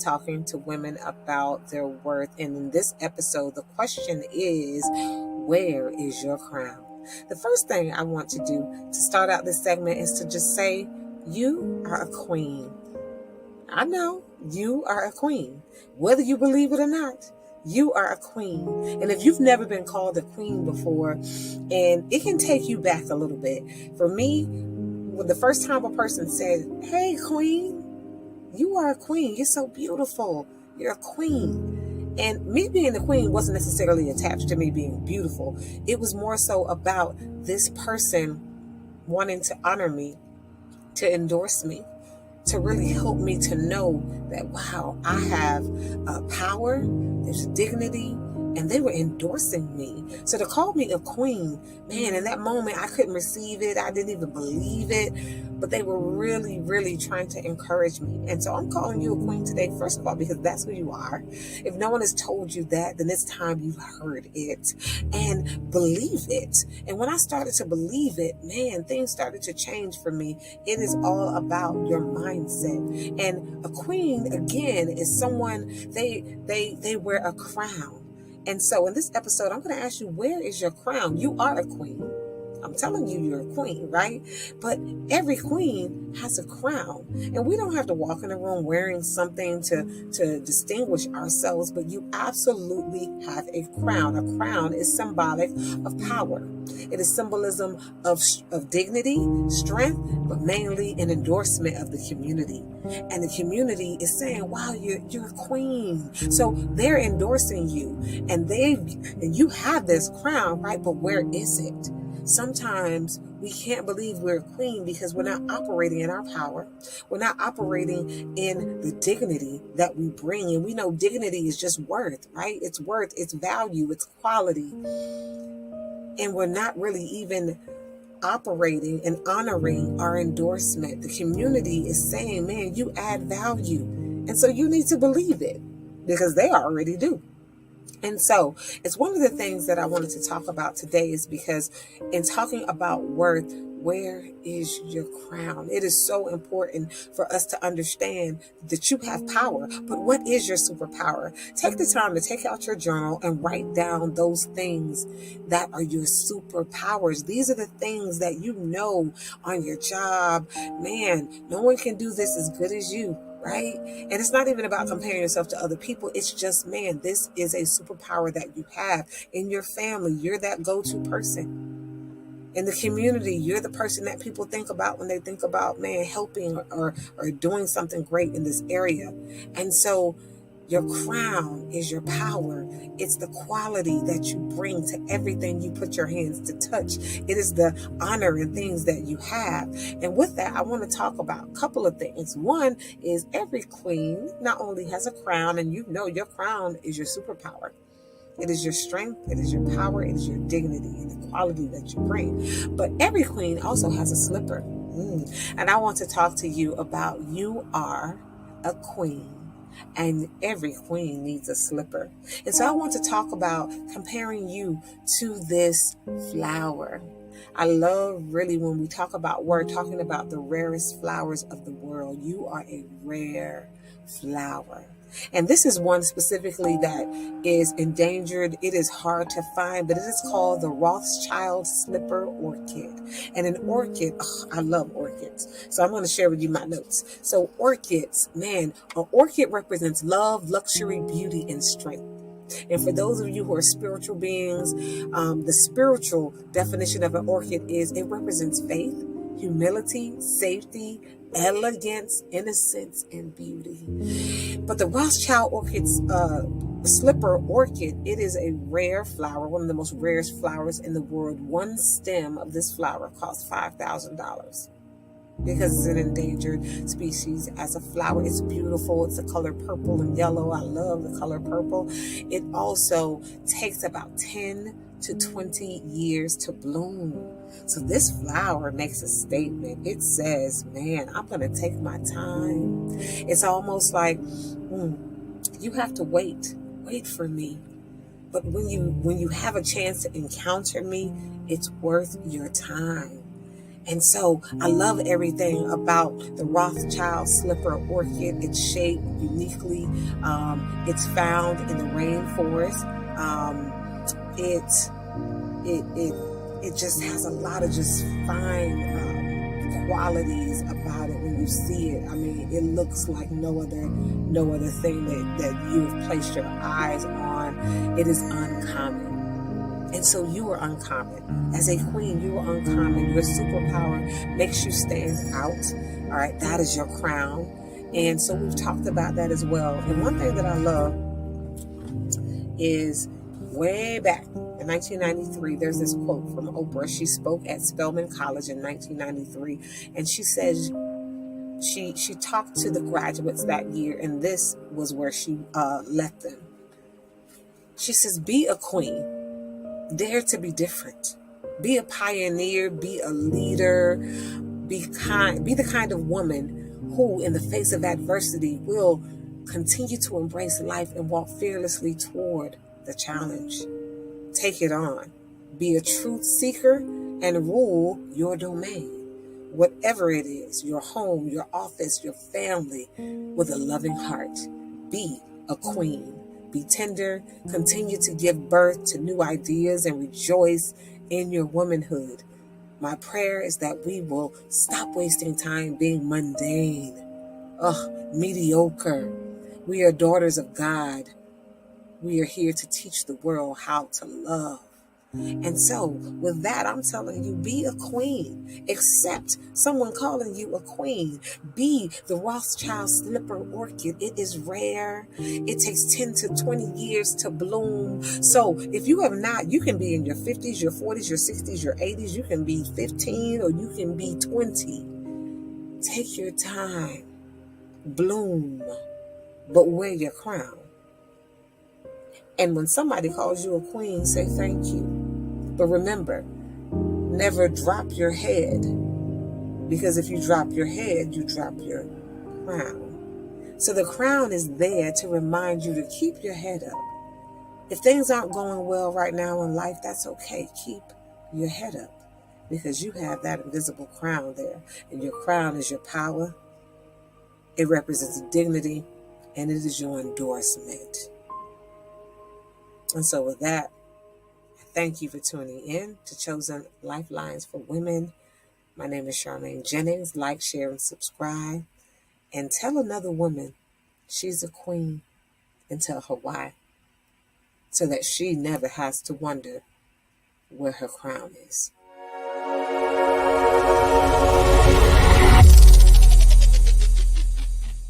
talking to women about their worth. And in this episode, the question is, where is your crown? The first thing I want to do to start out this segment is to just say, you are a queen. I know you are a queen, whether you believe it or not. You are a queen. And if you've never been called a queen before, and it can take you back a little bit. For me, when the first time a person said, hey, queen, you are a queen. You're so beautiful. You're a queen. And me being a queen wasn't necessarily attached to me being beautiful. It was more so about this person wanting to honor me, to endorse me, to really help me to know that, wow, I have power, there's dignity, and they were endorsing me. So to call me a queen, man, in that moment, I couldn't receive it. I didn't even believe it. But they were really, really trying to encourage me. And so I'm calling you a queen today, first of all, because that's who you are. If no one has told you that, then it's time you heard it and believe it. And when I started to believe it, man, things started to change for me. It is all about your mindset. And a queen, again, is someone, they wear a crown. And so in this episode, I'm going to ask you, where is your crown? You are a queen. I'm telling you, you're a queen, right? But every queen has a crown. And we don't have to walk in a room wearing something to distinguish ourselves, but you absolutely have a crown. A crown is symbolic of power. It is symbolism of dignity, strength, but mainly an endorsement of the community. And the community is saying, wow, you're a queen. So they're endorsing you, and you have this crown, right? But where is it? Sometimes we can't believe we're a queen because we're not operating in our power. We're not operating in the dignity that we bring. And we know dignity is just worth, right? It's worth, it's value, it's quality. And we're not really even operating and honoring our endorsement. The community is saying, man, you add value. And so you need to believe it because they already do. And so it's one of the things that I wanted to talk about today is because in talking about worth, where is your crown? It is so important for us to understand that you have power, but what is your superpower? Take the time to take out your journal and write down those things that are your superpowers. These are the things that you know on your job. Man, no one can do this as good as you. Right? And it's not even about comparing yourself to other people. It's just, man, this is a superpower that you have in your family. You're that go-to person. In the community, you're the person that people think about when they think about, man, helping or doing something great in this area. And so your crown is your power. It's the quality that you bring to everything you put your hands to touch. It is the honor and things that you have. And with that, I want to talk about a couple of things. One is every queen not only has a crown, and you know your crown is your superpower. It is your strength, it is your power, it is your dignity and the quality that you bring. But every queen also has a slipper. And I want to talk to you about you are a queen. And every queen needs a slipper. And so I want to talk about comparing you to this flower. I love really when we talk about, we're talking about the rarest flowers of the world. You are a rare flower. And this is one specifically that is endangered. It is hard to find, but it is called the Rothschild slipper orchid. And an orchid, I love orchids. So I'm going to share with you my notes. So orchids, man, an orchid represents love, luxury, beauty, and strength. And for those of you who are spiritual beings, the spiritual definition of an orchid is it represents faith, humility, safety, elegance, innocence, and beauty. But the Rothschild orchid's slipper orchid, it is a rare flower, one of the most rarest flowers in the world. One stem of this flower costs $5,000 because it's an endangered species as a flower. It's beautiful. It's the color purple and yellow. I love the color purple. It also takes about 10 to 20 years to bloom. So this flower makes a statement. It says, man, I'm going to take my time. It's almost like you have to wait for me. But when you have a chance to encounter me, it's worth your time. And so I love everything about the Rothschild slipper orchid. It's shaped uniquely. It's found in the rainforest. It it it it just has a lot of just fine qualities about it when you see it. I mean, it looks like no other thing that you have placed your eyes on. It is uncommon. And so you are uncommon. As a queen, you are uncommon. Your superpower makes you stand out. All right, that is your crown. And so we've talked about that as well. And one thing that I love is way back in 1993, there's this quote from Oprah. She spoke at Spelman College in 1993. And she says, she talked to the graduates that year, and this was where she left them. She says, be a queen. Dare to be different. Be a pioneer, be a leader, be kind, be the kind of woman who, in the face of adversity, will continue to embrace life and walk fearlessly toward the challenge. Take it on. Be a truth seeker and rule your domain. Whatever it is, your home, your office, your family, with a loving heart. Be a queen. Be tender, continue to give birth to new ideas, and rejoice in your womanhood. My prayer is that we will stop wasting time being mundane, mediocre. We are daughters of God. We are here to teach the world how to love. And so with that, I'm telling you, be a queen. Accept someone calling you a queen. Be the Rothschild slipper orchid. It is rare. It takes 10 to 20 years to bloom. So if you have not, you can be in your 50s, your 40s, your 60s, your 80s. You can be 15 or you can be 20. Take your time. Bloom. But wear your crown. And when somebody calls you a queen, say thank you. But remember, never drop your head, because if you drop your head, you drop your crown. So the crown is there to remind you to keep your head up. If things aren't going well right now in life, that's okay. Keep your head up, because you have that invisible crown there. And your crown is your power. It represents dignity, and it is your endorsement. And so with that, thank you for tuning in to Chosen Lifelines for Women. My name is Charmaine Jennings. Like, share, and subscribe. And tell another woman she's a queen, and tell her why, so that she never has to wonder where her crown is.